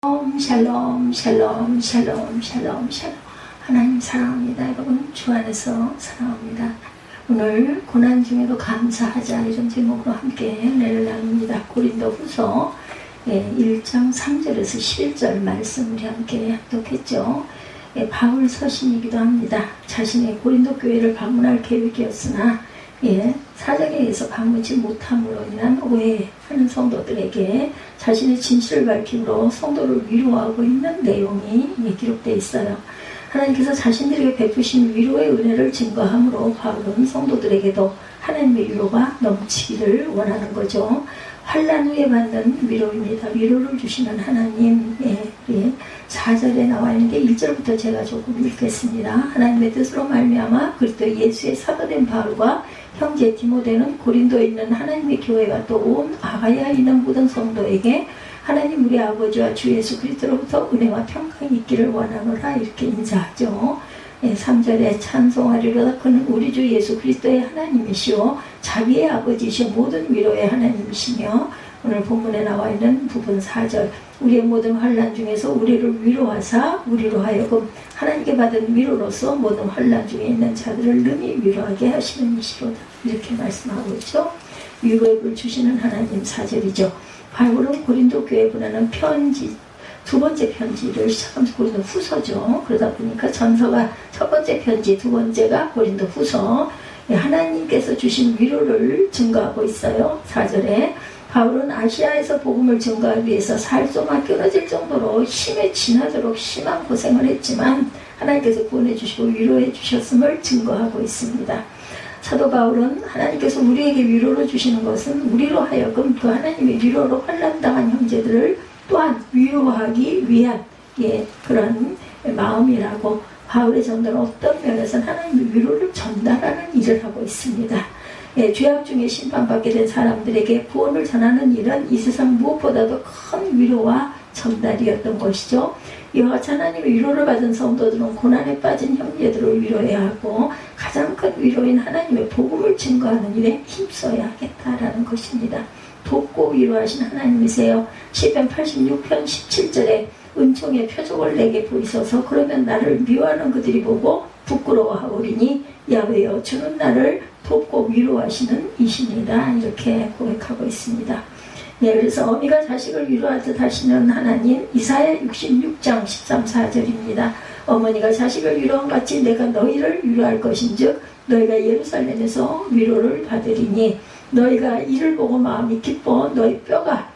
샬롬 샬롬 샬롬 샬롬 샬롬. 하나님 사랑합니다. 여러분 주 안에서 사랑합니다. 오늘 고난 중에도 감사하자 이런 제목으로 함께 은혜를 나눕니다. 고린도후서 1장 3절에서 11절 말씀을 함께 합독했죠. 바울 서신이기도 합니다. 자신의 고린도 교회를 방문할 계획이었으나 사정에 의해서 방문치 못함으로 인한 오해하는 성도들에게 자신의 진실을 밝힘으로 성도를 위로하고 있는 내용이 기록되어 있어요. 하나님께서 자신들에게 베푸신 위로의 은혜를 증거함으로 바울은 성도들에게도 하나님의 위로가 넘치기를 원하는 거죠. 환난 후에 받는 위로입니다. 위로를 주시는 하나님. 4절에 나와 있는데 1절부터 제가 조금 읽겠습니다. 하나님의 뜻으로 말미암아 그리스도 예수의 사도된 바울과 형제 디모데는 고린도에 있는 하나님의 교회와 또 온 아가야에 있는 모든 성도에게 하나님 우리 아버지와 주 예수 그리스도로부터 은혜와 평강이 있기를 원하노라 이렇게 인사하죠. 3절에 찬송하리로다. 그는 우리 주 예수 그리스도의 하나님이시오 자비의 아버지시오 모든 위로의 하나님이시며, 오늘 본문에 나와 있는 부분 4절, 우리의 모든 환난 중에서 우리를 위로하사 우리로 하여금 하나님께 받은 위로로서 모든 환난 중에 있는 자들을 능히 위로하게 하시는 이시로다 이렇게 말씀하고 있죠. 위로의 불 주시는 하나님. 4절이죠. 바울은 고린도 교회에 보내는 편지, 두 번째 편지를 시작하면서 고린도 후서죠. 그러다 보니까 전서가 첫 번째 편지, 두 번째가 고린도 후서. 하나님께서 주신 위로를 증거하고 있어요. 4절에 바울은 아시아에서 복음을 증거하기 위해서 살소만 끊어질 정도로 힘에 지나도록 심한 고생을 했지만 하나님께서 구원해 주시고 위로해 주셨음을 증거하고 있습니다. 사도 바울은 하나님께서 우리에게 위로를 주시는 것은 우리로 하여금 그 하나님의 위로로 환난당한 형제들을 또한 위로하기 위한 그런 마음이라고, 바울의 전도는 어떤 면에서는 하나님의 위로를 전달하는 일을 하고 있습니다. 죄악 중에 심판받게 된 사람들에게 구원을 전하는 일은 이 세상 무엇보다도 큰 위로와 전달이었던 것이죠. 이와 같이 하나님의 위로를 받은 성도들은 고난에 빠진 형제들을 위로해야 하고 가장 큰 위로인 하나님의 복음을 증거하는 일에 힘써야 하겠다라는 것입니다. 돕고 위로하신 하나님이세요. 시편 86편 17절에 은총의 표적을 내게 보이소서. 그러면 나를 미워하는 그들이 보고 부끄러워하오리니 야훼여 주는 나를 돕고 위로하시는 이십니다. 이렇게 고백하고 있습니다. 그래서 어미가 자식을 위로하듯 하시는 하나님. 이사야 66장 13, 14절입니다. 어머니가 자식을 위로한 같이 내가 너희를 위로할 것인즉 너희가 예루살렘에서 위로를 받으리니 너희가 이를 보고 마음이 기뻐 너희 뼈가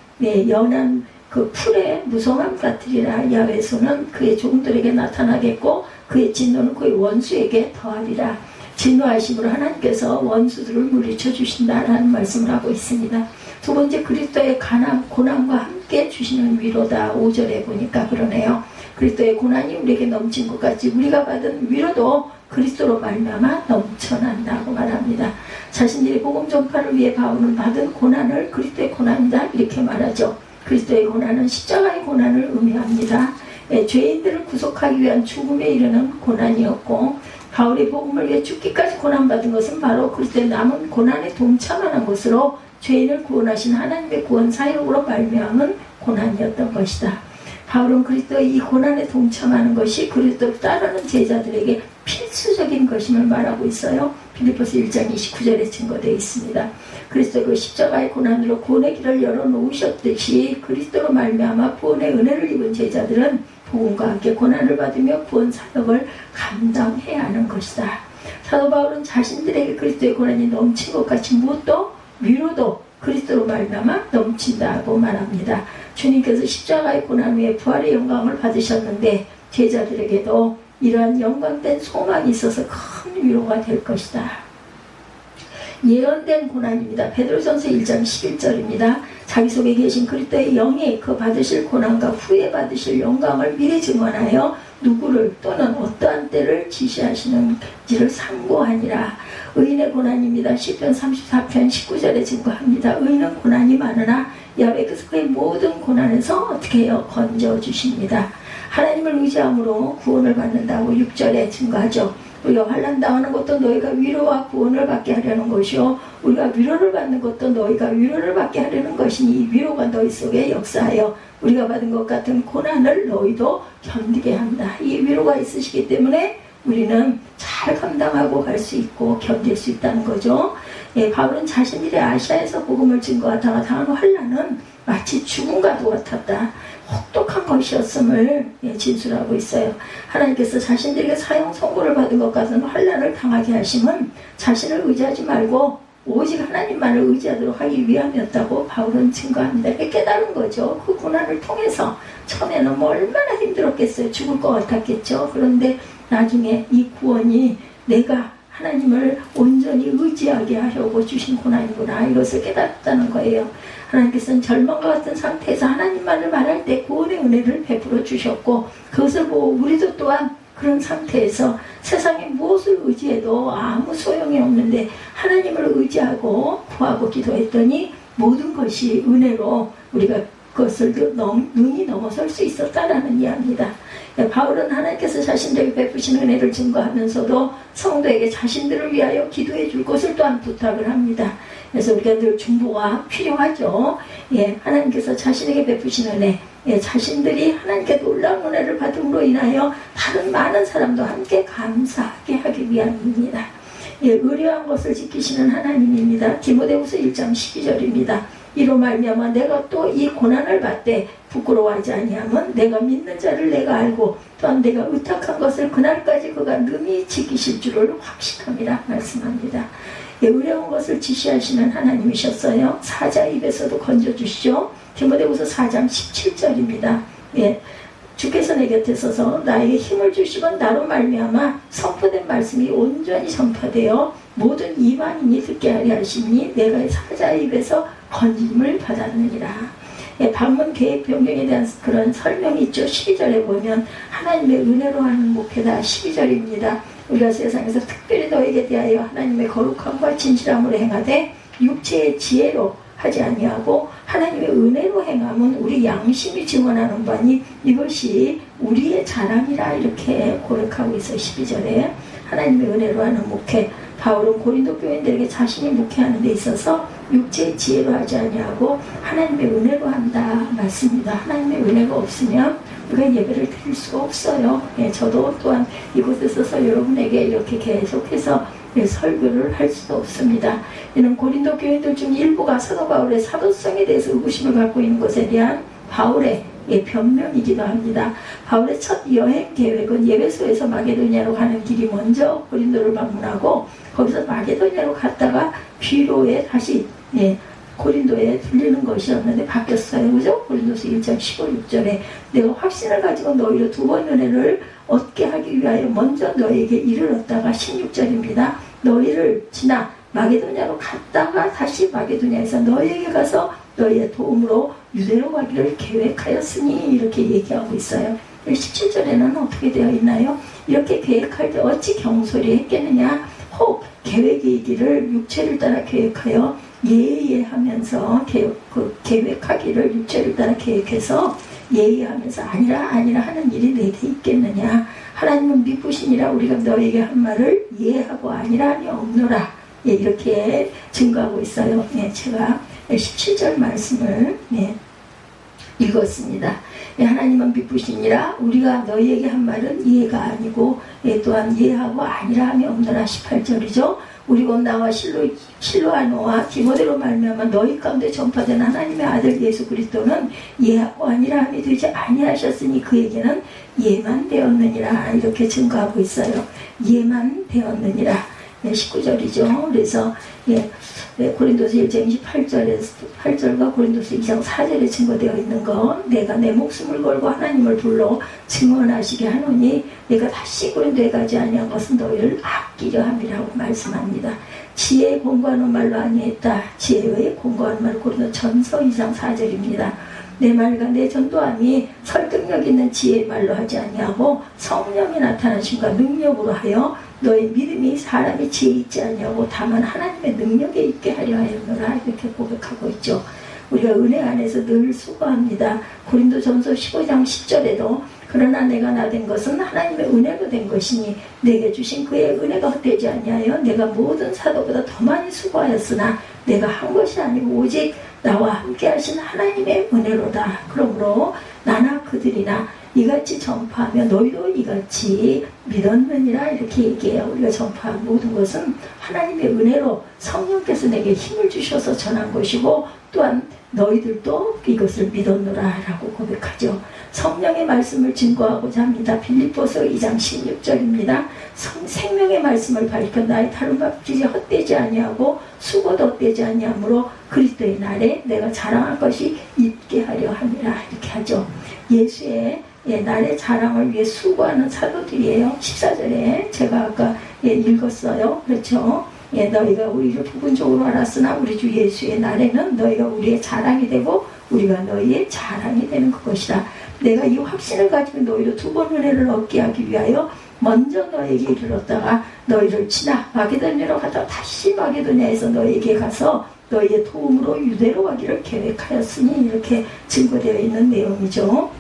연한 그 풀의 무성함 같으리라. 야훼의 손은 그의 종들에게 나타나겠고 그의 진노는 그의 원수에게 더하리라. 진노하심으로 하나님께서 원수들을 물리쳐 주신다라는 말씀을 하고 있습니다. 두 번째, 그리스도의 고난과 함께 주시는 위로다. 5절에 보니까 그러네요. 그리스도의 고난이 우리에게 넘친 것 같이 우리가 받은 위로도 그리스도로 말미암아 넘쳐난다고 말합니다. 자신들의 복음 전파를 위해 바울은 받은 고난을 그리스도의 고난이다 이렇게 말하죠. 그리스도의 고난은 십자가의 고난을 의미합니다. 죄인들을 구속하기 위한 죽음에 이르는 고난이었고, 바울이 복음을 위해 죽기까지 고난받은 것은 바로 그리스도의 남은 고난에 동참하는 것으로 죄인을 구원하신 하나님의 구원 사역으로 말미암은 고난이었던 것이다. 바울은 그리스도의 이 고난에 동참하는 것이 그리스도를 따르는 제자들에게 필수적인 것임을 말하고 있어요. 빌립보서 1장 29절에 증거되어 있습니다. 그리스도의 그 십자가의 고난으로 구원의 길을 열어놓으셨듯이 그리스도로 말미암아 구원의 은혜를 입은 제자들은 복음과 함께 고난을 받으며 구원 사역을 감당해야 하는 것이다. 사도 바울은 자신들에게 그리스도의 고난이 넘친 것 같이 무엇도 위로도 그리스도로 말미암아 넘친다고 말합니다. 주님께서 십자가의 고난 후에 부활의 영광을 받으셨는데 제자들에게도 이러한 영광된 소망이 있어서 큰 위로가 될 것이다. 예언된 고난입니다. 베드로전서 1장 11절입니다. 자기 속에 계신 그리스도의 영이 그 받으실 고난과 후에 받으실 영광을 미리 증언하여 누구를 또는 어떠한 때를 지시하시는지를 상고하니라. 의인의 고난입니다. 시편 34편 19절에 증거합니다. 의인은 고난이 많으나 야훼께서 그의 모든 고난에서 어떻게 해요? 건져주십니다. 하나님을 의지함으로 구원을 받는다고 6절에 증거하죠. 우리가 환난 당하는 것도 너희가 위로와 구원을 받게 하려는 것이요 우리가 위로를 받는 것도 너희가 위로를 받게 하려는 것이니 이 위로가 너희 속에 역사하여 우리가 받은 것 같은 고난을 너희도 견디게 한다. 이 위로가 있으시기 때문에 우리는 잘 감당하고 갈 수 있고 견딜 수 있다는 거죠. 예, 바울은 자신들이 아시아에서 복음을 증거하다가 당한 환난은 마치 죽음과도 같았다. 혹독한 것이었음을 진술하고 있어요. 하나님께서 자신들에게 사형 선고를 받은 것 같은 환난을 당하게 하심은 자신을 의지하지 말고 오직 하나님만을 의지하도록 하기 위함이었다고 바울은 증거합니다. 깨달은 거죠. 그 고난을 통해서 처음에는 뭐 얼마나 힘들었겠어요. 죽을 것 같았겠죠. 그런데 나중에 이 구원이 내가 하나님을 온전히 의지하게 하려고 주신 고난이구나 이것을 깨닫다는 거예요. 하나님께서는 절망과 같은 상태에서 하나님만을 말할 때 구원의 은혜를 베풀어 주셨고 그것을 보고 우리도 또한 그런 상태에서 세상에 무엇을 의지해도 아무 소용이 없는데 하나님을 의지하고 구하고 기도했더니 모든 것이 은혜로 우리가 그것을 눈이 넘어설 수 있었다라는 이야기입니다. 바울은 하나님께서 자신들에게 베푸신 은혜를 증거하면서도 성도에게 자신들을 위하여 기도해 줄 것을 또한 부탁을 합니다. 그래서 우리가 늘 중보가 필요하죠. 예, 하나님께서 자신에게 베푸신 은혜, 예, 자신들이 하나님께 놀라운 은혜를 받음으로 인하여 다른 많은 사람도 함께 감사하게 하기 위함입니다. 예, 의뢰한 것을 지키시는 하나님입니다. 디모데후서 1장 12절입니다. 이로 말미암아 내가 또 이 고난을 받되 부끄러워하지 아니함은 내가 믿는 자를 내가 알고 또한 내가 의탁한 것을 그날까지 그가 능히 지키실 줄을 확신함이라 말씀합니다. 예, 의뢰한 것을 지시하시는 하나님이셨어요. 사자 입에서도 건져주시죠. 디모데후서 4장 17절입니다. 예, 주께서 내 곁에 서서 나에게 힘을 주시건 나로 말미암아 선포된 말씀이 온전히 전파되어 모든 이방인이 듣게 하려 하시니 내가 사자의 입에서 건짐을 받았느니라. 예, 방문 계획 변경에 대한 그런 설명이 있죠. 12절에 보면 하나님의 은혜로 하는 목회다. 12절입니다. 우리가 세상에서 특별히 너에게 대하여 하나님의 거룩함과 진실함으로 행하되 육체의 지혜로 하지 아니하고 하나님의 은혜로 행함은 우리 양심이 증언하는 바니 이것이 우리의 자랑이라 이렇게 고백하고 있어요. 12절에 하나님의 은혜로 하는 목회. 바울은 고린도 교인들에게 자신이 목회하는 데 있어서 육체의 지혜로 하지 아니하고 하나님의 은혜로 한다 맞습니다. 하나님의 은혜가 없으면 우리가 예배를 드릴 수가 없어요. 예, 저도 또한 이곳에 서서 여러분에게 이렇게 계속해서 설교를 할 수도 없습니다. 이는 고린도 교인들 중 일부가 사도 바울의 사도성에 대해서 의구심을 갖고 있는 것에 대한 바울의 변명이기도 합니다. 바울의 첫 여행 계획은 예배소에서 마게도냐로 가는 길이 먼저 고린도를 방문하고 거기서 마게도냐로 갔다가 귀로에 다시 고린도에 들리는 것이었는데 바뀌었어요. 그죠? 고린도서 1장 15-16절에 내가 확신을 가지고 너희로 두 번 은혜를 얻게 하기 위하여 먼저 너희에게 이르렀다가 16절입니다. 너희를 지나 마게도냐로 갔다가 다시 마게도냐에서 너희에게 가서 너희의 도움으로 유대로 가기를 계획하였으니 이렇게 얘기하고 있어요. 17절에는 어떻게 되어 있나요? 이렇게 계획할 때 어찌 경솔히 했겠느냐? 혹 계획이 이기를 육체를 따라 계획하여 예의하면서 계획하기를 육체를 따라 계획해서 예의하면서 아니라 하는 일이 내게 있겠느냐? 하나님은 미쁘시니라 우리가 너에게 한 말을 예하고 아니라 하니 없노라. 예, 이렇게 증거하고 있어요. 예, 제가 17절 말씀을 읽었습니다. 예, 하나님은 미쁘시니라 우리가 너희에게 한 말은 이해가 아니고 또한 이해하고 아니라 함이 없노라. 18절이죠. 우리 곧 나와 실로아노와 디모데로 말미암아 너희 가운데 전파된 하나님의 아들 예수 그리스도는 예하고 아니라 함이 되지 아니하셨으니 그에게는 예만 되었느니라. 이렇게 증거하고 있어요. 예만 되었느니라. 19절이죠. 그래서 고린도서 1장 28절과 고린도서 2장 4절에 증거되어 있는 거 내가 내 목숨을 걸고 하나님을 불러 증언하시게 하노니 내가 다시 고린도에 가지 아니한 것은 너희를 아끼려 함이라고 말씀합니다. 지혜의 공고하는 말로 아니했다. 지혜의 공고하는 말 고린도 전서 2장 4절입니다. 내 말과 내 전도함이 설득력 있는 지혜의 말로 하지 아니하고 성령이 나타나심과 능력으로 하여 너의 믿음이 사람이 지혜 있지 아니하고 다만 하나님의 능력에 있게 하려 하였노라. 이렇게 고백하고 있죠. 우리가 은혜 안에서 늘 수고합니다. 고린도전서 15장 10절에도 그러나 내가 나 된 것은 하나님의 은혜로 된 것이니 내게 주신 그의 은혜가 헛되지 아니하여 내가 모든 사도보다 더 많이 수고하였으나 내가 한 것이 아니고 오직 나와 함께 하신 하나님의 은혜로다. 그러므로 나나 그들이나 이같이 전파하며 너희도 이같이 믿었느니라 이렇게 얘기해요. 우리가 전파한 모든 것은 하나님의 은혜로 성령께서 내게 힘을 주셔서 전한 것이고 또한 너희들도 이것을 믿었노라 라고 고백하죠. 성령의 말씀을 증거하고자 합니다. 빌립보서 2장 16절입니다. 생명의 말씀을 밝혀 나의 다름박질이 헛되지 아니하고 수고도 헛되지 아니하므로 그리스도의 날에 내가 자랑할 것이 있게 하려 함이라 이렇게 하죠. 예수의 날의 자랑을 위해 수고하는 사도들이에요. 14절에 제가 아까 읽었어요. 그렇죠. 너희가 우리를 부분적으로 알았으나 우리 주 예수의 날에는 너희가 우리의 자랑이 되고 우리가 너희의 자랑이 되는 그것이라. 내가 이 확신을 가지고 너희로 두 번 은혜를 얻게 하기 위하여 먼저 너희에게 이르렀다가 너희를 지나 마게도냐로 가다가 다시 마게도냐에서 너희에게 가서 너희의 도움으로 유대로 가기를 계획하였으니 이렇게 증거되어 있는 내용이죠.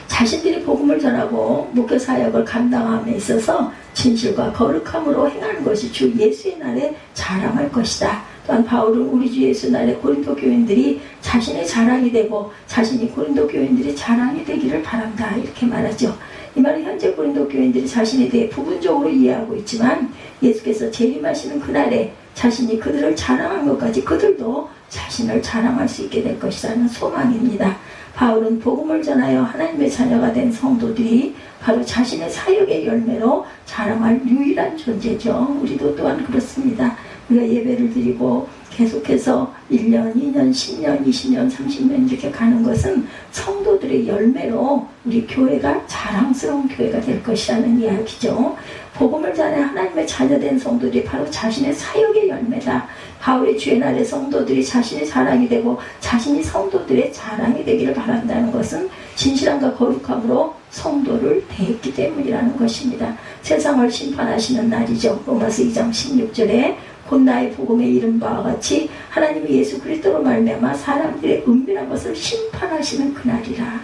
자신들이 복음을 전하고 목회 사역을 감당함에 있어서 진실과 거룩함으로 행하는 것이 주 예수의 날에 자랑할 것이다. 또한 바울은 우리 주 예수 날에 고린도 교인들이 자신의 자랑이 되고 자신이 고린도 교인들이 자랑이 되기를 바란다 이렇게 말하죠. 이 말은 현재 고린도 교인들이 자신에 대해 부분적으로 이해하고 있지만 예수께서 재림하시는 그날에 자신이 그들을 자랑한 것까지 그들도 자신을 자랑할 수 있게 될 것이라는 소망입니다. 바울은 복음을 전하여 하나님의 자녀가 된 성도들이 바로 자신의 사역의 열매로 자랑할 유일한 존재죠. 우리도 또한 그렇습니다. 우리가 예배를 드리고 계속해서 1년, 2년, 10년, 20년, 30년 이렇게 가는 것은 성도들의 열매로 우리 교회가 자랑스러운 교회가 될 것이라는 이야기죠. 복음을 전해 하나님의 자녀된 성도들이 바로 자신의 사역의 열매다. 바울의 주의 날의 성도들이 자신의 자랑이 되고 자신이 성도들의 자랑이 되기를 바란다는 것은 진실함과 거룩함으로 성도를 대했기 때문이라는 것입니다. 세상을 심판하시는 날이죠. 로마서 2장 16절에 곧 나의 복음에 이른 바와 같이 하나님이 예수 그리스도로 말미암아 사람들의 은밀한 것을 심판하시는 그날이라.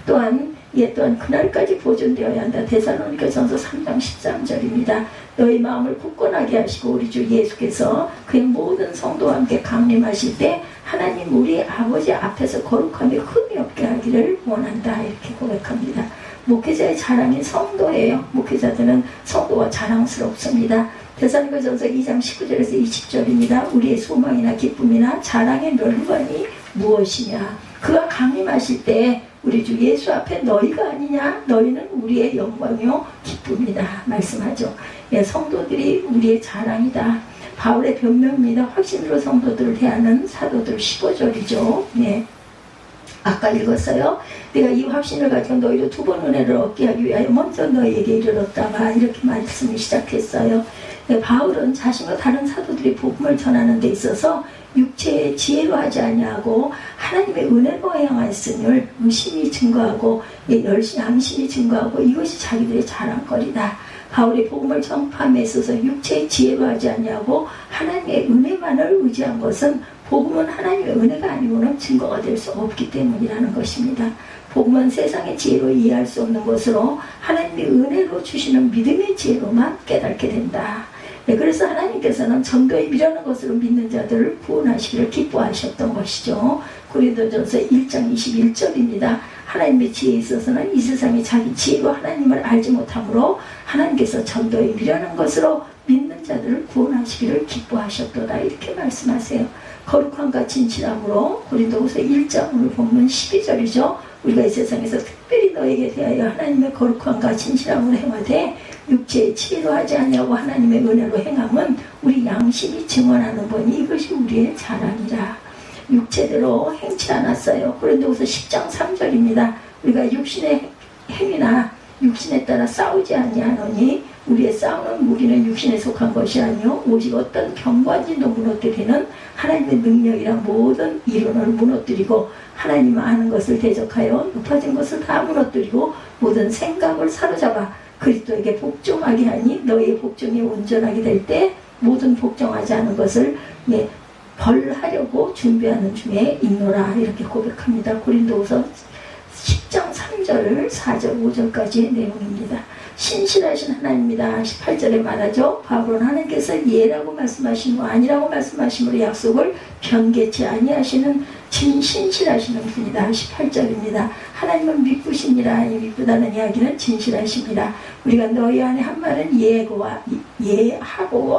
또한 그날까지 보존되어야 한다. 데살로니가전서 3장 13절입니다. 너희 마음을 굳건하게 하시고 우리 주 예수께서 그의 모든 성도와 함께 강림하실 때 하나님 우리 아버지 앞에서 거룩함이 흠이 없게 하기를 원한다 이렇게 고백합니다. 목회자의 자랑인 성도예요. 목회자들은 성도와 자랑스럽습니다. 데살로니가전서 2장 19절에서 20절입니다. 우리의 소망이나 기쁨이나 자랑의 멸관이 무엇이냐. 그가 강림하실 때 우리 주 예수 앞에 너희가 아니냐. 너희는 우리의 영광이요 기쁨이다 말씀하죠. 성도들이 우리의 자랑이다. 바울의 변명입니다. 확신으로 성도들을 대하는 사도들 15절이죠. 아까 읽었어요. 내가 이 확신을 가지고 너희로 두 번 은혜를 얻게 하기 위하여 먼저 너희에게 이르렀다가 이렇게 말씀을 시작했어요. 바울은 자신과 다른 사도들이 복음을 전하는 데 있어서 육체의 지혜로 하지 아니하고 하나님의 은혜로 행하였으니 의심이 증거하고 양심이 증거하고 이것이 자기들의 자랑거리다. 바울이 복음을 전파함에 있어서 육체의 지혜로 하지 아니하고 하나님의 은혜만을 의지한 것은 복음은 하나님의 은혜가 아니고는 증거가 될 수 없기 때문이라는 것입니다. 복음은 세상의 지혜로 이해할 수 없는 것으로 하나님의 은혜로 주시는 믿음의 지혜로만 깨닫게 된다. 그래서 하나님께서는 전도에 미련한 것으로 믿는 자들을 구원하시기를 기뻐하셨던 것이죠. 고린도전서 1장 21절입니다. 하나님의 지혜에 있어서는 이 세상이 자기 지혜로 하나님을 알지 못하므로 하나님께서 전도에 미련한 것으로 믿는 자들을 구원하시기를 기뻐하셨도다 이렇게 말씀하세요. 거룩함과 진실함으로 고린도후서 1장 오늘 본문 12절이죠. 우리가 이 세상에서 특별히 너에게 대하여 하나님의 거룩함과 진실함으로 행하되 육체의 지혜로 하지 아니하고 하나님의 은혜로 행함은 우리 양심이 증언하는 보니 이것이 우리의 자랑이라. 육체대로 행치 않았어요. 고린도후서 10장 3절입니다. 우리가 육신의 행위나 육신에 따라 싸우지 아니하노니 우리의 싸우는 무기는 육신에 속한 것이 아니요 오직 어떤 경관진도 무너뜨리는 하나님의 능력이라 모든 이론을 무너뜨리고 하나님 아는 것을 대적하여 높아진 것을 다 무너뜨리고 모든 생각을 사로잡아 그리스도에게 복종하게 하니 너희의 복종이 온전하게 될 때 모든 복종하지 않은 것을 벌하려고 준비하는 중에 있노라 이렇게 고백합니다. 고린도후서 10장 3절 3절, 4절, 5절까지의 내용입니다. 신실하신 하나님이다. 18절에 말하죠. 바울은 하나님께서 예라고 말씀하시고 아니라고 말씀하심으로 약속을 변개치 아니하시는 신실하시는 분이다. 18절입니다. 하나님은 미쁘시니라. 이 미쁘다는 이야기는 진실하십니다. 우리가 너희 안에 한 말은 예하고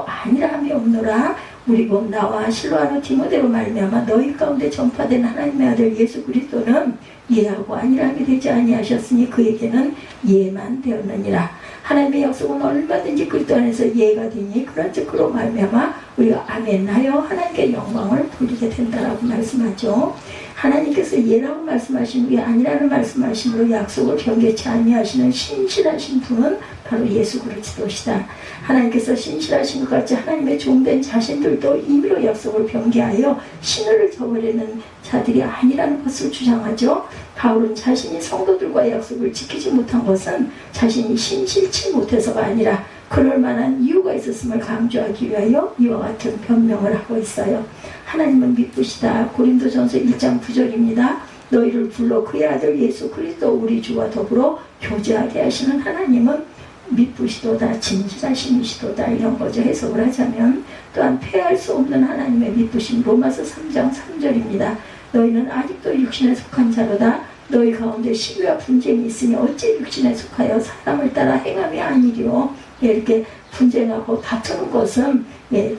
아니라 함이 없노라. 우리 곧 나와 실로하는 디모데로 말미암아 너희 가운데 전파된 하나님의 아들 예수 그리스도는 예하고 아니라함이 되지 아니하셨으니 그에게는 예만 되었느니라. 하나님의 약속은 얼마든지 그리스도 안에서 예가 되니 그런즉 그로 말미암아 우리가 아멘 하여 하나님께 영광을 돌리게 된다라고 말씀하죠. 하나님께서 예라고 말씀하신 후에 아니라는 말씀하심으로 약속을 변개치 아니하시는 신실하신 분은 바로 예수 그리스도시다. 하나님께서 신실하신 것 같이 하나님의 종된 자신들도 임의로 약속을 변개하여 신을 저버리는 자들이 아니라는 것을 주장하죠. 바울은 자신이 성도들과의 약속을 지키지 못한 것은 자신이 신실치 못해서가 아니라 그럴 만한 이유가 있었음을 강조하기 위하여 이와 같은 변명을 하고 있어요. 하나님은 미쁘시다. 고린도전서 1장 9절입니다. 너희를 불러 그의 아들 예수 그리스도 우리 주와 더불어 교제하게 하시는 하나님은 미쁘시도다. 진실하심이시도다. 이런 거죠. 해석을 하자면 또한 패할 수 없는 하나님의 미쁘심. 로마서 3장 3절입니다. 너희는 아직도 육신에 속한 자로다. 너희 가운데 시기와 분쟁이 있으니 어찌 육신에 속하여 사람을 따라 행함이 아니리요. 이렇게 분쟁하고 다투는 것은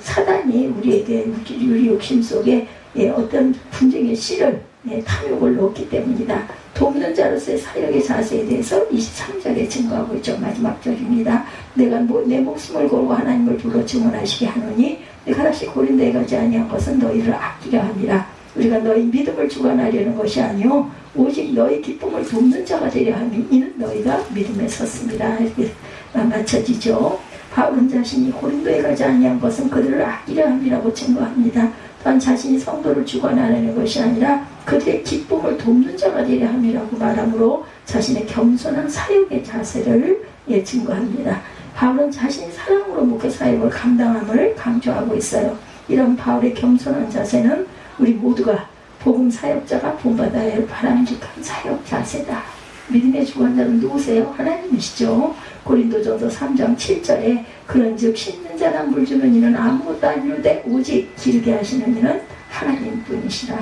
사단이 우리에게 우리 욕심 속에 어떤 분쟁의 씨를 탐욕을 넣었기 때문이다. 돕는 자로서의 사역의 자세에 대해서 23절에 증거하고 있죠. 마지막 절입니다. 내가 내 목숨을 걸고 하나님을 불러 증언하시게 하노니 내가 다시 고린도에 가지 아니한 것은 너희를 아끼려 함이라. 우리가 너희 믿음을 주관하려는 것이 아니요 오직 너희 기쁨을 돕는 자가 되려 함이 이는 너희가 믿음에 섰습니다. 이렇게 맞춰지죠. 바울은 자신이 고린도에 가지 아니한 것은 그들을 아끼려 함이라고 증거합니다. 또한 자신이 성도를 주관하려는 것이 아니라 그들의 기쁨을 돕는 자가 되려 함이라고 말하므로 자신의 겸손한 사역의 자세를 증거합니다. 바울은 자신이 사랑으로 목회 사역을 감당함을 강조하고 있어요. 이런 바울의 겸손한 자세는 우리 모두가 복음 사역자가 본받아야 할 바람직한 사역 자세다. 믿음의 주관자는 누구세요? 하나님이시죠. 고린도전서 3장 7절에 그런즉 씻는 자나 물 주는 이는 아무것도 아니로되 오직 기르게 하시는 이는 하나님뿐이시라.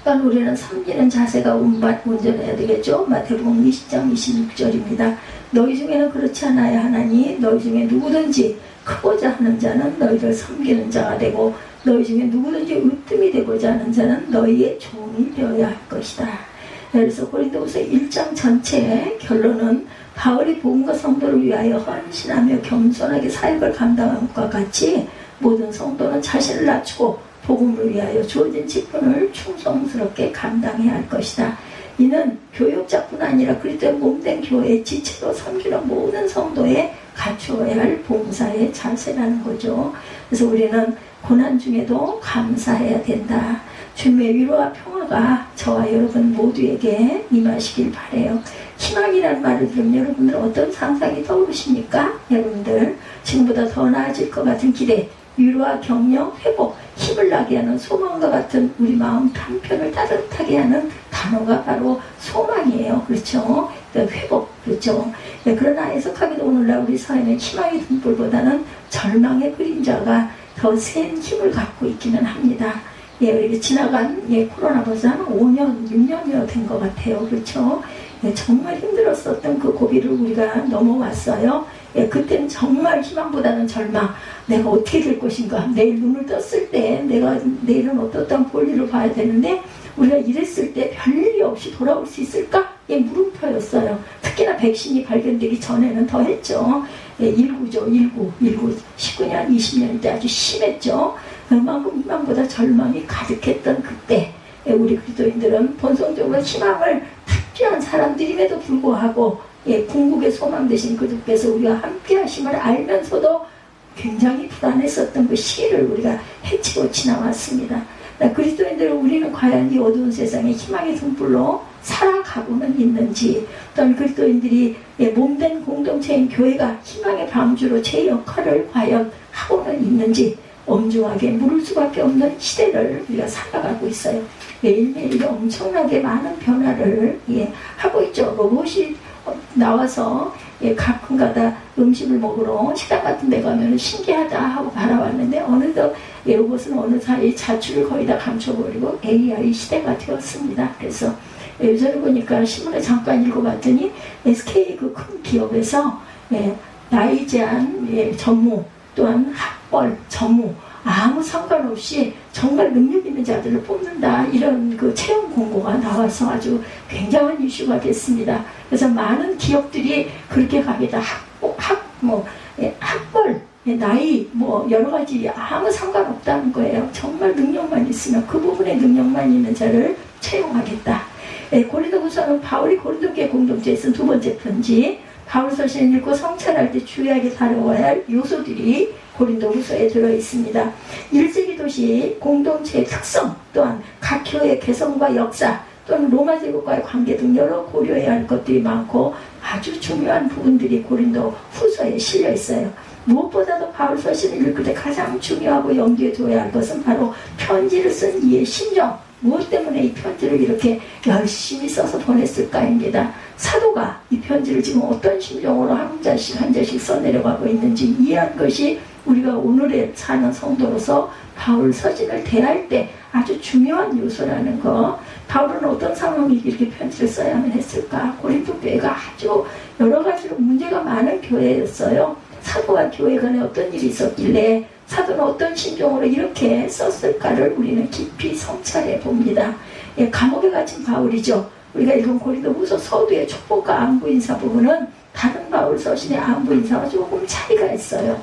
그러니까 우리는 섬기는 자세가 온전해야 되겠죠. 마태복음 20장 26절입니다. 너희 중에는 그렇지 않아야 하나니 너희 중에 누구든지 크고자 하는 자는 너희를 섬기는 자가 되고 너희 중에 누구든지 으뜸이 되고자 하는 자는 너희의 종이 되어야 할 것이다. 그래서 고린도후서 1장 전체의 결론은 바울이 복음과 성도를 위하여 헌신하며 겸손하게 사역을 감당한 것과 같이 모든 성도는 자신을 낮추고 복음을 위하여 주어진 직분을 충성스럽게 감당해야 할 것이다. 이는 교역자뿐 아니라 그리스도의 몸된 교회의 지체로 섬기는 모든 성도에 갖추어야 할 봉사의 자세라는 거죠. 그래서 우리는 고난 중에도 감사해야 된다. 주님의 위로와 평화가 저와 여러분 모두에게 임하시길 바라요. 희망이라는 말을 들으면 여러분들 어떤 상상이 떠오르십니까? 여러분들 지금보다 더 나아질 것 같은 기대, 위로와 격려, 회복, 힘을 나게 하는 소망과 같은 우리 마음 한편을 따뜻하게 하는 단어가 바로 소망이에요. 그렇죠? 회복, 그렇죠? 그러나 해석하기도 오늘날 우리 사회는 희망의 등불보다는 절망의 그림자가 더 센 힘을 갖고 있기는 합니다. 우리 지나간 코로나 벌써 한 5년, 6년여 된 것 같아요. 그렇죠? 정말 힘들었었던 그 고비를 우리가 넘어왔어요. 그때는 정말 희망보다는 절망. 내가 어떻게 될 것인가. 내일 눈을 떴을 때 내가 내일은 어떤 볼일을 봐야 되는데 우리가 이랬을 때 별일이 없이 돌아올 수 있을까? 물음표였어요. 특히나 백신이 발견되기 전에는 더 했죠. 19죠. 19년, 20년 때 아주 심했죠. 그만큼 희망보다 절망이 가득했던 그때 우리 그리스도인들은 본성적으로 희망을 탁취한 사람들임에도 불구하고 궁극의 소망 되신 그분께서 우리와 함께 하심을 알면서도 굉장히 불안했었던 그 시기를 우리가 헤치고 지나왔습니다. 그리스도인들 우리는 과연 이 어두운 세상에 희망의 등불로 살아가고는 있는지, 또는 그리스도인들이 몸된 공동체인 교회가 희망의 방주로 제 역할을 과연 하고는 있는지, 엄중하게 물을 수밖에 없는 시대를 우리가 살아가고 있어요. 매일매일 엄청나게 많은 변화를 하고 있죠. 로봇이 나와서 가끔가다 음식을 먹으러 식당 같은 데 가면 신기하다 하고 바라봤는데 어느덧 로봇은 어느 사이 자취를 거의 다 감춰버리고 AI 시대가 되었습니다. 그래서 요즘에 보니까 신문에 잠깐 읽어봤더니 SK 그 큰 기업에서 나이 제한 전무 또한 학벌 전무 아무 상관없이 정말 능력 있는 자들을 뽑는다, 이런 그 채용 공고가 나와서 아주 굉장한 이슈가 됐습니다. 그래서 많은 기업들이 그렇게 가게다 학벌, 나이, 여러 가지 아무 상관없다는 거예요. 정말 능력만 있으면, 그 부분에 능력만 있는 자를 채용하겠다. 고린도후서는 바울이 고린도교회 공동체에 쓴 두 번째 편지, 바울서신을 읽고 성찰할 때 주의하게 다뤄야 할 요소들이 고린도후서에 들어있습니다. 1세기 도시 공동체의 특성, 또한 각 교회의 개성과 역사, 또는 로마 제국과의 관계 등 여러 고려해야 할 것들이 많고 아주 중요한 부분들이 고린도후서에 실려 있어요. 무엇보다도 바울서신을 읽을 때 가장 중요하고 염두에 둬야 할 것은 바로 편지를 쓴 이의 심정, 무엇 때문에 이 편지를 이렇게 열심히 써서 보냈을까입니다. 사도가 이 편지를 지금 어떤 심정으로 한 자씩 한 자씩 써내려가고 있는지 이해한 것이 우리가 오늘의 사는 성도로서 바울 서신을 대할 때 아주 중요한 요소라는 거. 바울은 어떤 상황에 이렇게 편지를 써야만 했을까? 고린도 교회가 아주 여러 가지로 문제가 많은 교회였어요. 사도와 교회 간에 어떤 일이 있었길래 사도는 어떤 심정으로 이렇게 썼을까를 우리는 깊이 성찰해 봅니다. 감옥에 갇힌 바울이죠. 우리가 읽은 고린도후서 서두의 촉법과 안부 인사 부분은 다른 바울 서신의 안부 인사와 조금 차이가 있어요.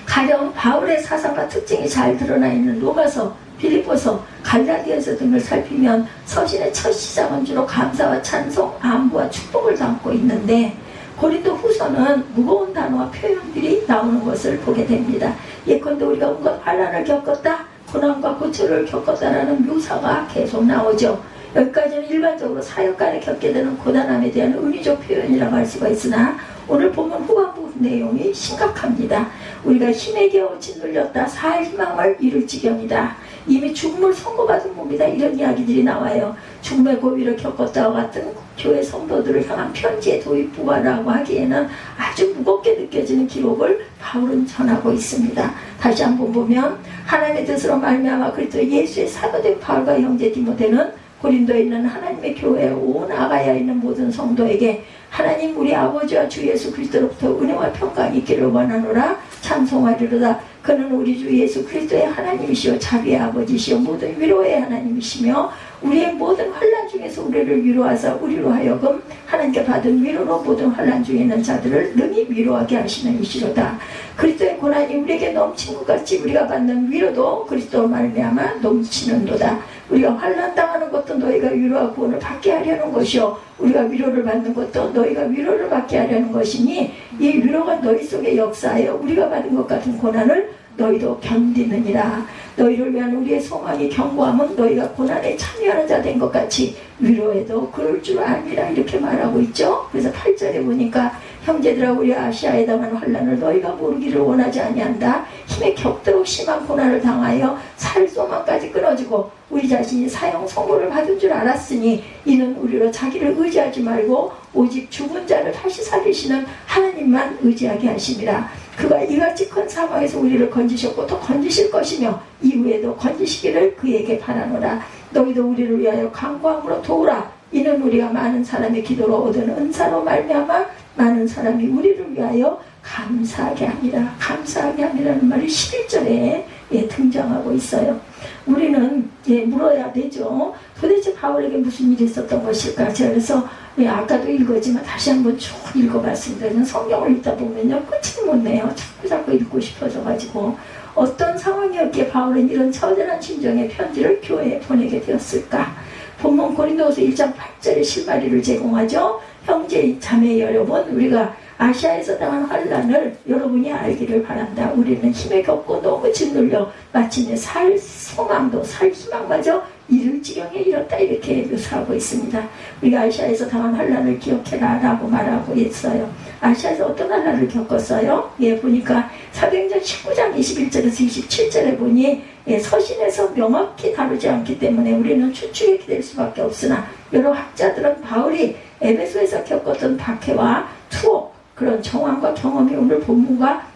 가령 바울의 사상과 특징이 잘 드러나 있는 로마서, 빌립보서, 갈라디아서 등을 살피면 서신의 첫 시작은 주로 감사와 찬송, 안부와 축복을 담고 있는데 고린도후서는 무거운 단어와 표현들이 나오는 것을 보게 됩니다. 예컨대 우리가 온갖 환난을 겪었다, 고난과 고초를 겪었다라는 묘사가 계속 나오죠. 여기까지는 일반적으로 사역간에 겪게 되는 고단함에 대한 은유적 표현이라고 할 수가 있으나 오늘 보면 후반부 내용이 심각합니다. 우리가 힘에 겨워 짓눌렸다, 살 희망을 잃을 지경이다, 이미 죽음을 선고받은 몸이다, 이런 이야기들이 나와요. 죽음의 고비를 겪었다와 같은 교회 성도들을 향한 편지의 도입부가라고 하기에는 아주 무겁게 느껴지는 기록을 바울은 전하고 있습니다. 다시 한번 보면 하나님의 뜻으로 말미암아 그리스도 예수의 사도된 바울과 형제 디모데는 고린도에 있는 하나님의 교회 온 아가야에 있는 모든 성도에게 하나님 우리 아버지와 주 예수 그리스도로부터 은혜와 평강이 있기를 원하노라, 찬송하리로다. 그는 우리 주 예수 그리스도의 하나님이시오, 자비의 아버지시오, 모든 위로의 하나님이시며 우리의 모든 환난 중에서 우리를 위로하사 우리로 하여금 하나님께 받은 위로로 모든 환난 중에 있는 자들을 능히 위로하게 하시는 이시로다. 그리스도의 고난이 우리에게 넘친 것 같이 우리가 받는 위로도 그리스도로 말미암아 넘치는도다. 우리가 환난 당하는 것도 너희가 위로와 구원을 받게 하려는 것이요, 우리가 위로를 받는 것도 너희가 위로를 받게 하려는 것이니 이 위로가 너희 속에 역사하여 우리가 받은 것 같은 고난을 너희도 견디느니라. 너희를 위한 우리의 소망이 견고함은 너희가 고난에 참여하는 자 된 것 같이 위로해도 그럴 줄 아니라, 이렇게 말하고 있죠. 그래서 8절에 보니까 형제들아 우리 아시아에 당한 환난을 너희가 모르기를 원하지 아니한다. 힘에 격도록 심한 고난을 당하여 살 소망까지 끊어지고 우리 자신이 사형 선고를 받은 줄 알았으니 이는 우리로 자기를 의지하지 말고 오직 죽은 자를 다시 살리시는 하나님만 의지하게 하심이라. 그가 이같이 큰 사망에서 우리를 건지셨고 또 건지실 것이며 이후에도 건지시기를 그에게 바라노라. 너희도 우리를 위하여 간구함으로 도우라. 이는 우리가 많은 사람의 기도로 얻은 은사로 말미암아 많은 사람이 우리를 위하여 감사하게 합니다. 감사하게 합니다는 말이 11절에 등장하고 있어요. 우리는 물어야 되죠. 도대체 바울에게 무슨 일이 있었던 것일까? 제가 그래서 아까도 읽었지만 다시 한번 쭉 읽어봤습니다. 저는 성경을 읽다 보면요 끝을 못 내요. 자꾸 읽고 싶어져가지고 어떤 상황이었기에 바울은 이런 처절한 심정의 편지를 교회에 보내게 되었을까? 본문 고린도후서 1장 8절에 실마리를 제공하죠. 형제 자매 여러분, 우리가 아시아에서 당한 환란을 여러분이 알기를 바란다. 우리는 힘에 겪고 너무 짓눌려 마침내 살 소망도 살 희망마저 이를 지경에 이뤘다, 이렇게 묘사하고 있습니다. 우리가 아시아에서 당한 환란을 기억해라 라고 말하고 있어요. 아시아에서 어떤 환란을 겪었어요? 보니까 사도행전 19장 21절에서 27절에 보니 서신에서 명확히 다루지 않기 때문에 우리는 추측이 될 수밖에 없으나, 여러 학자들은 바울이 에베소에서 겪었던 박해와 투옥, 그런 정황과 경험이 오늘 본문과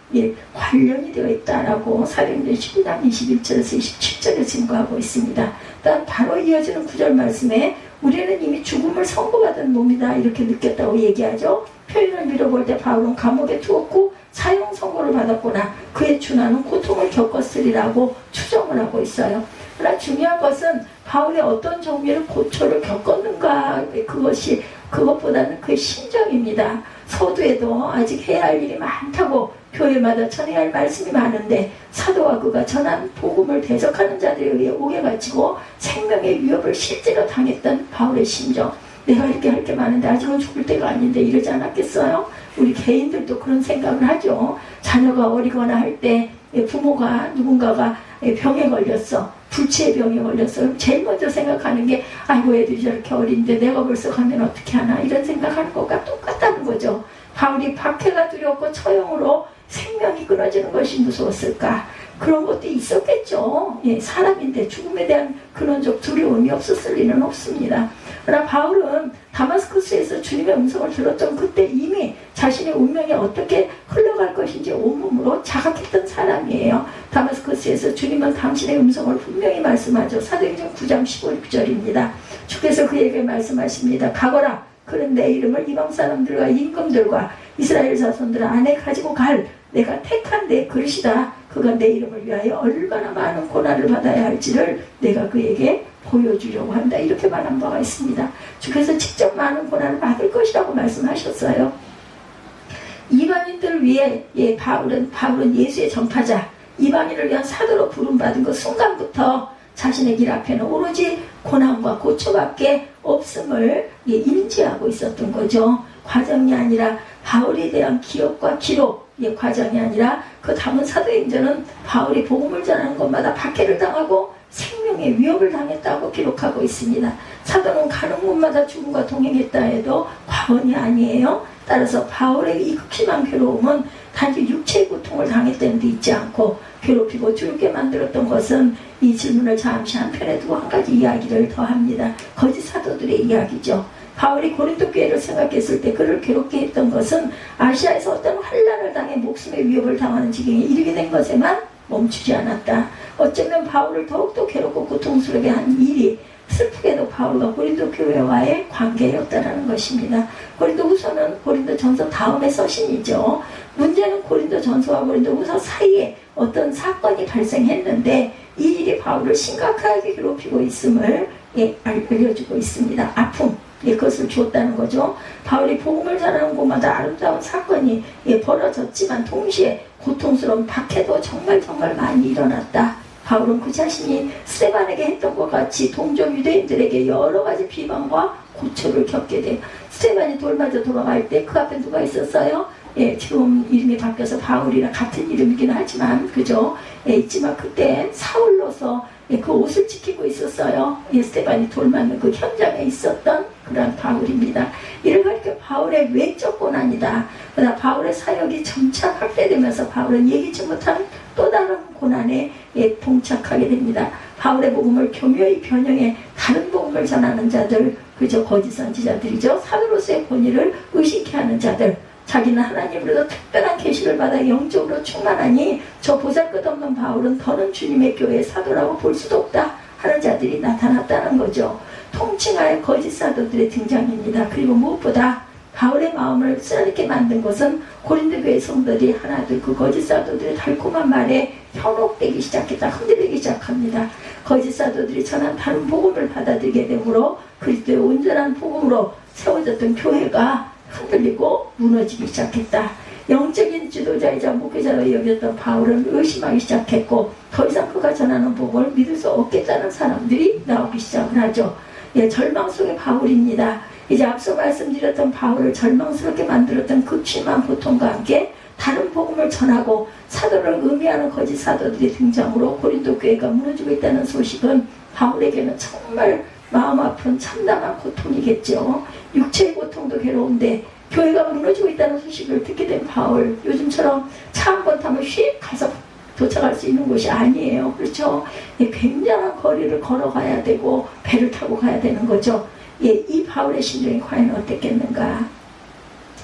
관련이 되어 있다라고 사도행전 19장 21절에서 27절에 증거하고 있습니다. 또한 바로 이어지는 9절 말씀에 우리는 이미 죽음을 선고받은 몸이다, 이렇게 느꼈다고 얘기하죠. 표현을 밀어볼 때 바울은 감옥에 두었고 사형 선고를 받았거나 그의 준하는 고통을 겪었으리라고 추정을 하고 있어요. 그러나 중요한 것은 바울의 어떤 정밀 고초를 겪었는가, 그것보다는 그의 심정입니다. 서두에도 아직 해야 할 일이 많다고 교회마다 전해야 할 말씀이 많은데, 사도와 그가 전한 복음을 대적하는 자들에 의해 옥에 갇히고 생명의 위협을 실제로 당했던 바울의 심정, 내가 이렇게 할 게 많은데 아직은 죽을 때가 아닌데 이러지 않았겠어요? 우리 개인들도 그런 생각을 하죠. 자녀가 어리거나 할 때 부모가 누군가가 병에 걸렸어, 불치의 병에 걸렸어. 그럼 제일 먼저 생각하는 게 아이고 애들이 저렇게 어린데 내가 벌써 가면 어떻게 하나, 이런 생각하는 것과 똑같다는 거죠. 바울이 박해가 두렵고 처형으로 생명이 끊어지는 것이 무서웠을까? 그런 것도 있었겠죠. 사람인데 죽음에 대한 근원적 두려움이 없었을 리는 없습니다. 그러나 바울은 다마스커스에서 주님의 음성을 들었던 그때 이미 자신의 운명이 어떻게 흘러갈 것인지 온몸으로 자각했던 사람이에요. 다마스커스에서 주님은 당신의 음성을 분명히 말씀하죠. 사도행전 9장 15절입니다. 주께서 그에게 말씀하십니다. 가거라. 그는 내 이름을 이방 사람들과 임금들과 이스라엘 자손들 안에 가지고 갈 내가 택한 내 그릇이다. 그가 내 이름을 위하여 얼마나 많은 고난을 받아야 할지를 내가 그에게 보여주려고 한다, 이렇게 말한 바가 있습니다. 주께서 직접 많은 고난을 받을 것이라고 말씀하셨어요. 이방인들을 위해 바울은 예수의 전파자, 이방인을 위한 사도로 부름받은 그 순간부터 자신의 길 앞에는 오로지 고난과 고초밖에 없음을 인지하고 있었던 거죠. 과정이 아니라 바울에 대한 기억과 기록, 과정이 아니라 그 다음 사도행전은 바울이 복음을 전하는 것마다 박해를 당하고 생명의 위협을 당했다고 기록하고 있습니다. 사도는 가는 곳마다 죽음과 동행했다 해도 과언이 아니에요. 따라서 바울의 이 극심한 괴로움은 단지 육체의 고통을 당했다는 데 있지 않고, 괴롭히고 죽게 만들었던 것은, 이 질문을 잠시 한편에 두고 한 가지 이야기를 더합니다. 거짓 사도들의 이야기죠. 바울이 고린도 교회를 생각했을 때 그를 괴롭게 했던 것은 아시아에서 어떤 환란을 당해 목숨의 위협을 당하는 지경에 이르게 된 것에만 멈추지 않았다. 어쩌면 바울을 더욱더 괴롭고 고통스럽게 한 일이 슬프게도 바울과 고린도 교회와의 관계였다는 것입니다. 고린도 후서는 고린도 전서 다음의 서신이죠. 문제는 고린도 전서와 고린도 후서 사이에 어떤 사건이 발생했는데 이 일이 바울을 심각하게 괴롭히고 있음을 알려주고 있습니다. 아픔, 그것을 주었다는 거죠. 바울이 복음을 전하는 곳마다 아름다운 사건이 벌어졌지만 동시에 고통스러운 박해도 정말 많이 일어났다. 바울은 그 자신이 스데반에게 했던 것 같이 동족 유대인들에게 여러 가지 비방과 고초를 겪게 돼요. 스데반이 돌 맞아 돌아갈 때 그 앞에 누가 있었어요? 지금 이름이 바뀌어서 바울이랑 같은 이름이긴 하지만, 그죠? 있지만 그때 사울로서 그 옷을 지키고 있었어요. 스데반이 돌 맞는 그 현장에 있었던 그런 바울입니다. 이를 가리켜 바울의 외적 고난이다. 그러나 바울의 사역이 점차 확대되면서 바울은 예기치 못한 또 다른 고난에 봉착하게 됩니다. 바울의 복음을 교묘히 변형해 다른 복음을 전하는 자들, 그저 거짓 선지자들이죠. 사도로서의 권위를 의식해 하는 자들, 자기는 하나님으로부터 특별한 계시를 받아 영적으로 충만하니 저 보잘것없는 바울은 더는 주님의 교회의 사도라고 볼 수도 없다 하는 자들이 나타났다는 거죠. 통칭하여 거짓 사도들의 등장입니다. 그리고 무엇보다 바울의 마음을 쓰라리게 만든 것은 고린도 교회 성도들이 하나둘 그 거짓 사도들의 달콤한 말에 현혹되기 시작했다, 흔들리기 시작합니다. 거짓 사도들이 전한 다른 복음을 받아들이게 되므로 그리스도의 온전한 복음으로 세워졌던 교회가 흔들리고 무너지기 시작했다. 영적인 지도자이자 목회자로 여겼던 바울은 의심하기 시작했고, 더 이상 그가 전하는 복음을 믿을 수 없겠다는 사람들이 나오기 시작을 하죠. 절망 속의 바울입니다. 이제 앞서 말씀드렸던 바울을 절망스럽게 만들었던 극심한 고통과 함께 다른 복음을 전하고 사도를 의미하는 거짓 사도들의 등장으로 고린도 교회가 무너지고 있다는 소식은 바울에게는 정말 마음 아픈 참담한 고통이겠죠. 육체의 고통도 괴로운데 교회가 무너지고 있다는 소식을 듣게 된 바울, 요즘처럼 차 한 번 타면 휙 가서 도착할 수 있는 곳이 아니에요. 그렇죠? 굉장한 거리를 걸어가야 되고 배를 타고 가야 되는 거죠. 이 바울의 심정이 과연 어땠겠는가.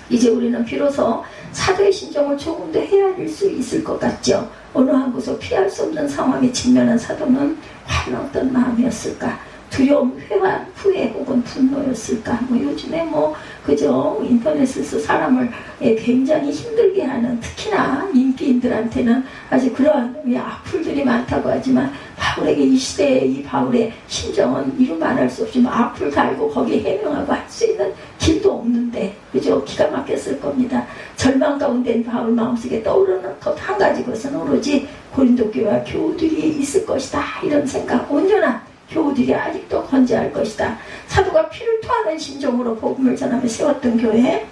이제 우리는 비로소 사도의 심정을 조금 더 헤아릴 수 있을 것 같죠. 어느 한 곳을 피할 수 없는 상황에 직면한 사도는 과연 어떤 마음이었을까. 두려움, 회한, 후회 혹은 분노였을까. 요즘에 그저 인터넷에서 사람을 굉장히 힘들게 하는, 특히나 인기인들한테는 아주 그러한 악플들이 많다고 하지만 바울에게 이 시대의 이 바울의 심정은 이루 말할 수 없이 악플 달고 거기에 해명하고 할 수 있는 길도 없는데, 그죠? 기가 막혔을 겁니다. 절망 가운데 바울 마음속에 떠오르는 것 한 가지, 것은 오로지 고린도 교회와 교우들이 있을 것이다, 이런 생각. 온전한 교우들이 아직도 건재할 것이다. 사도가 피를 토하는 심정으로 복음을 전하며 세웠던 교회,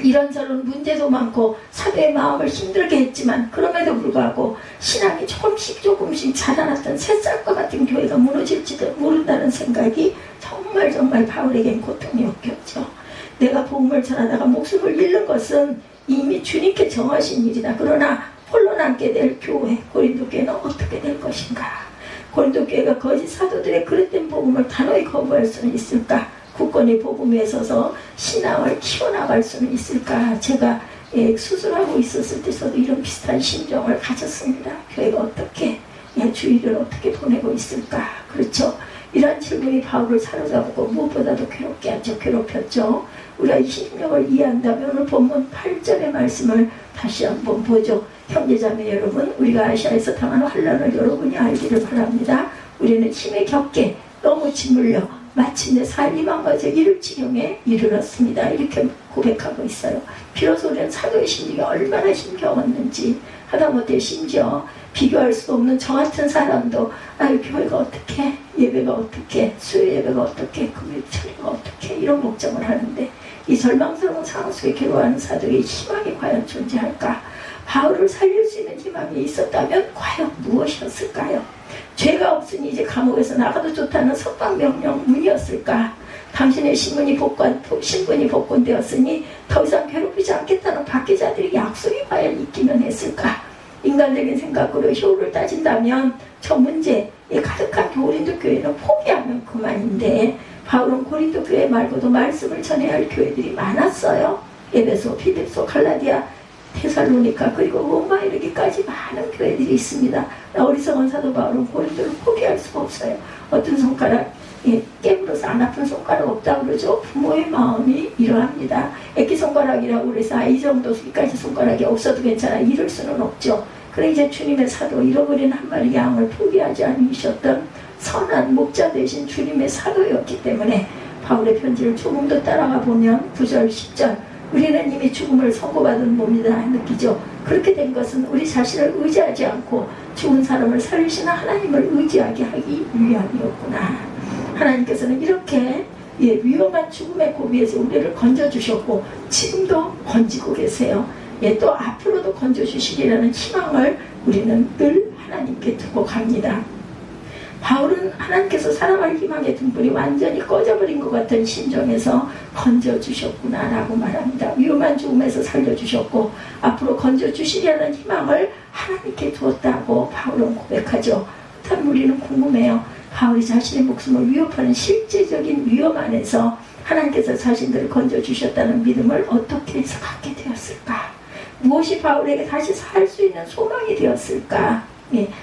이런저런 문제도 많고 사도의 마음을 힘들게 했지만 그럼에도 불구하고 신앙이 조금씩 자라났던 새쌀과 같은 교회가 무너질지도 모른다는 생각이 정말 바울에겐 고통이었겠죠. 내가 복음을 전하다가 목숨을 잃는 것은 이미 주님께 정하신 일이다. 그러나 홀로 남게 될 교회, 고린도 교회는 어떻게 될 것인가. 고린도 교회가 거짓 사도들의 그릇된 복음을 단호히 거부할 수는 있을까? 굳건히 복음에 서서 신앙을 키워나갈 수는 있을까? 제가 수술하고 있었을 때 저도 이런 비슷한 심정을 가졌습니다. 교회가 어떻게, 주의를 어떻게 보내고 있을까? 그렇죠? 이러한 질문이 바울을 사로잡고 무엇보다도 괴롭게 하죠. 괴롭혔죠. 우리가 이 심령을 이해한다면 오늘 본문 8절의 말씀을 다시 한번 보죠. 형제자매 여러분, 우리가 아시아에서 당한 환난을 여러분이 알기를 바랍니다. 우리는 힘에 겹게 너무 짓물려 마침내 삶이 망가져 이를 지경에 이르렀습니다. 이렇게 고백하고 있어요. 비로소 우리는 사도의 심정이 얼마나 힘겨웠는지, 하다못해 심지어 비교할 수 없는 저 같은 사람도 교회가 어떻게, 예배가 어떻게, 수요 예배가 어떻게, 금요 처리가 어떻게, 이런 걱정을 하는데 이 절망스러운 상황 속에 괴로워하는 사도의 희망이 과연 존재할까? 바울을 살릴 수 있는 희망이 있었다면 과연 무엇이었을까요? 죄가 없으니 이제 감옥에서 나가도 좋다는 석방명령문이었을까? 당신의 신분이 복권되었으니 더 이상 괴롭히지 않겠다는 박해자들의 약속이 과연 있기는 했을까? 인간적인 생각으로 효율을 따진다면 저 문제에 가득한 고린도 교회는 포기하면 그만인데, 바울은 고린도 교회 말고도 말씀을 전해야 할 교회들이 많았어요. 에베소, 빌립보, 갈라디아, 테살로니카, 그리고 로마 이르기까지 많은 교회들이 있습니다. 어리석은 사도 바울은 고린도를 포기할 수가 없어요. 어떤 손가락 깨물어서 안 아픈 손가락 없다고 그러죠. 부모의 마음이 이러합니다. 애기손가락이라고 그래서 이 정도 수까지 손가락이 없어도 괜찮아, 이럴 수는 없죠. 그래 이제 주님의 사도, 잃어버린 한 마리 양을 포기하지 않으셨던 선한 목자 되신 주님의 사도였기 때문에 바울의 편지를 조금 더 따라가 보면 9절 10절 우리는 이미 죽음을 선고받은 몸이다 느끼죠. 그렇게 된 것은 우리 자신을 의지하지 않고 죽은 사람을 살리시는 하나님을 의지하게 하기 위함이었구나. 하나님께서는 이렇게 위험한 죽음의 고비에서 우리를 건져주셨고 지금도 건지고 계세요. 또 앞으로도 건져주시리라는 희망을 우리는 늘 하나님께 두고 갑니다. 바울은 하나님께서 사랑할 희망의 등불이 완전히 꺼져버린 것 같은 심정에서 건져주셨구나 라고 말합니다. 위험한 죽음에서 살려주셨고 앞으로 건져주시려는 희망을 하나님께 두었다고 바울은 고백하죠. 그렇다면 우리는 궁금해요. 바울이 자신의 목숨을 위협하는 실제적인 위험 안에서 하나님께서 자신들을 건져주셨다는 믿음을 어떻게 해서 갖게 되었을까? 무엇이 바울에게 다시 살 수 있는 소망이 되었을까?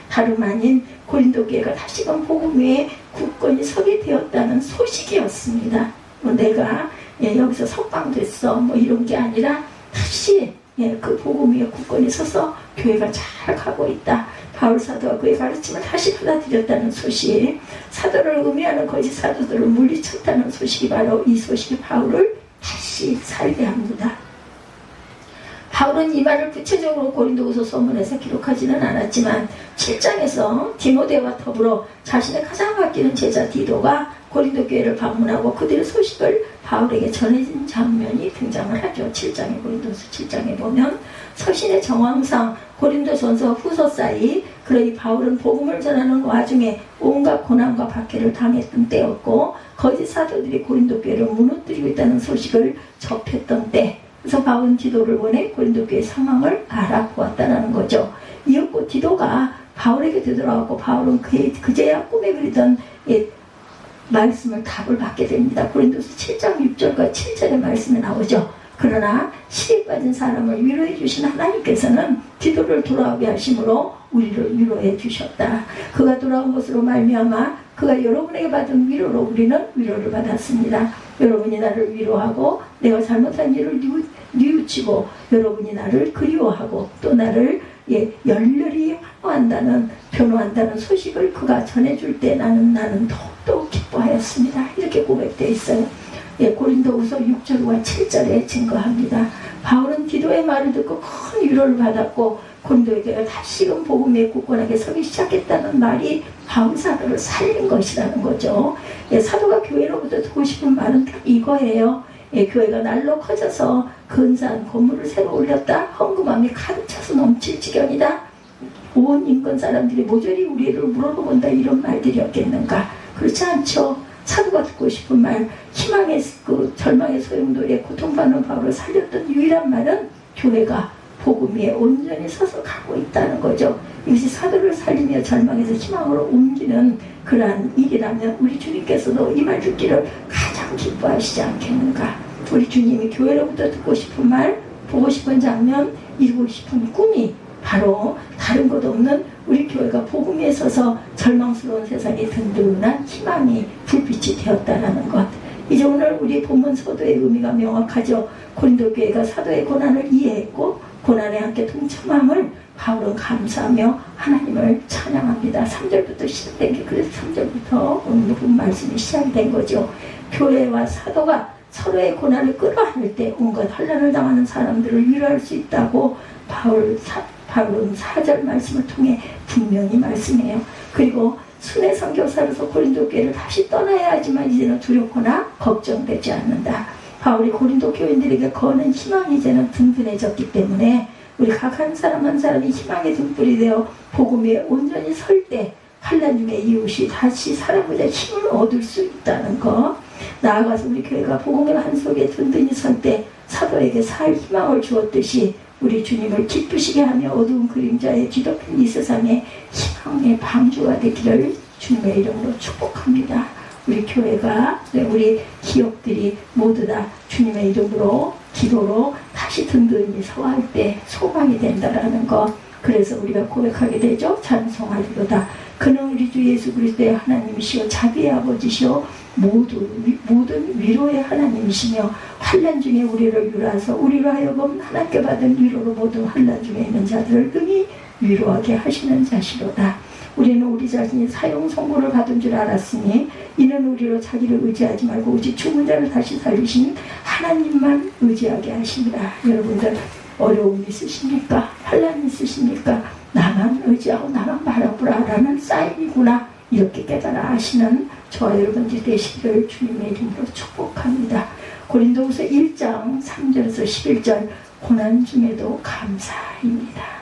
다름 아닌 고린도 교회가 다시금 복음 위에 굳건히 서게 되었다는 소식이었습니다. 내가 여기서 석방됐어 이런 게 아니라 다시 그 복음 위에 굳건히 서서 교회가 잘 가고 있다. 바울 사도가 그의 가르침을 다시 받아들였다는 소식, 사도를 의미하는 거짓 사도들을 물리쳤다는 소식이 바로 이 소식이 바울을 다시 살게 합니다. 바울은 이 말을 구체적으로 고린도후서 서문에서 기록하지는 않았지만 7장에서 디모데와 더불어 자신의 가장 아끼는 제자 디도가 고린도 교회를 방문하고 그들의 소식을 바울에게 전해진 장면이 등장을 하죠. 7장에 고린도서 7장에 보면 서신의 정황상 고린도전서 후서 사이 그러니 바울은 복음을 전하는 와중에 온갖 고난과 박해를 당했던 때였고 거짓 사도들이 고린도 교회를 무너뜨리고 있다는 소식을 접했던 때, 그래서 바울은 디도를 보내 고린도 교회 상황을 알아보았다는 거죠. 이었고 디도가 바울에게 되돌아왔고 바울은 그제야 꿈에 그리던 말씀을 답을 받게 됩니다. 고린도서 7장 6절과 7절의 말씀이 나오죠. 그러나 시에 빠진 사람을 위로해 주신 하나님께서는 디도를 돌아오게 하심으로 우리를 위로해 주셨다. 그가 돌아온 것으로 말미암아 그가 여러분에게 받은 위로로 우리는 위로를 받았습니다. 여러분이 나를 위로하고 내가 잘못한 일을 뉘우치고 여러분이 나를 그리워하고 또 나를 열렬히 변호한다는 소식을 그가 전해줄 때 나는 더욱더 기뻐하였습니다. 이렇게 고백되어 있어요. 고린도후서 6절과 7절에 증거합니다. 바울은 디도의 말을 듣고 큰 위로를 받았고 고린도의 교회가 다시금 복음에 굳건하게 서기 시작했다는 말이 바울 사도를 살린 것이라는 거죠. 사도가 교회로부터 듣고 싶은 말은 딱 이거예요. 교회가 날로 커져서 근사한 건물을 새로 올렸다. 헌금함이 가득 차서 넘칠 지경이다. 온 인근 사람들이 모조리 우리를 물어본다. 이런 말들이었겠는가? 그렇지 않죠. 사도가 듣고 싶은 말, 희망의 절망의 소용돌이에 고통받는 바울을 살렸던 유일한 말은 교회가 복음 위에 온전히 서서 가고 있다는 거죠. 이것이 사도를 살리며 절망에서 희망으로 옮기는 그러한 일이라면 우리 주님께서도 이 말 듣기를 가장 기뻐하시지 않겠는가? 우리 주님이 교회로부터 듣고 싶은 말, 보고 싶은 장면, 이루고 싶은 꿈이 바로 다른 것 없는 우리 교회가 복음 위에 서서 절망스러운 세상에 든든한 희망이 불빛이 되었다는 것. 이제 오늘 우리 본문 서도의 의미가 명확하죠. 고린도 교회가 사도의 고난을 이해했고 고난에 함께 동참함을 바울은 감사하며 하나님을 찬양합니다. 3절부터 시작된 게 그래서 3절부터 오늘 본 말씀이 시작이 된 거죠. 교회와 사도가 서로의 고난을 끌어안을 때 온갖 환난을 당하는 사람들을 위로할 수 있다고 바울은 4절 말씀을 통해 분명히 말씀해요. 그리고 순회 선교사로서 고린도 교회를 다시 떠나야 하지만 이제는 두렵거나 걱정되지 않는다. 바울이 고린도 교인들에게 거는 희망이 이제는 든든해졌기 때문에 우리 각 한 사람 한 사람이 희망의 등불이 되어 복음에 온전히 설 때 환난 중에 이웃이 다시 살아보자 힘을 얻을 수 있다는 것. 나아가서 우리 교회가 복음의 한 속에 든든히 설 때 사도에게 살 희망을 주었듯이 우리 주님을 기쁘시게 하며 어두운 그림자에 뒤덮인 이 세상에 희망의 방주가 되기를 주님의 이름으로 축복합니다. 우리 교회가, 우리 기업들이 모두 다 주님의 이름으로 기도로 다시 든든히 서할 때 소망이 된다라는 것. 그래서 우리가 고백하게 되죠. 찬송하리로다. 그는 우리 주 예수 그리스도의 하나님이시오 자비의 아버지시오 모든 위로의 하나님이시며 환난 중에 우리를 위로하서 우리로 하여금 하나님께 받은 위로로 모든 환난 중에 있는 자들을 능히 위로하게 하시는 자시로다. 우리는 우리 자신이 사형 선고를 받은 줄 알았으니 이는 우리로 자기를 의지하지 말고 오직 죽은 자를 다시 살리신 하나님만 의지하게 하십니다. 여러분들 어려움 있으십니까? 환난 있으십니까? 나만 의지하고 나만 바라보라 라는 사인이구나 이렇게 깨달아 아시는 저와 여러분들이 되시기를 주님의 이름으로 축복합니다. 고린도후서 1장 3절에서 11절 고난 중에도 감사입니다.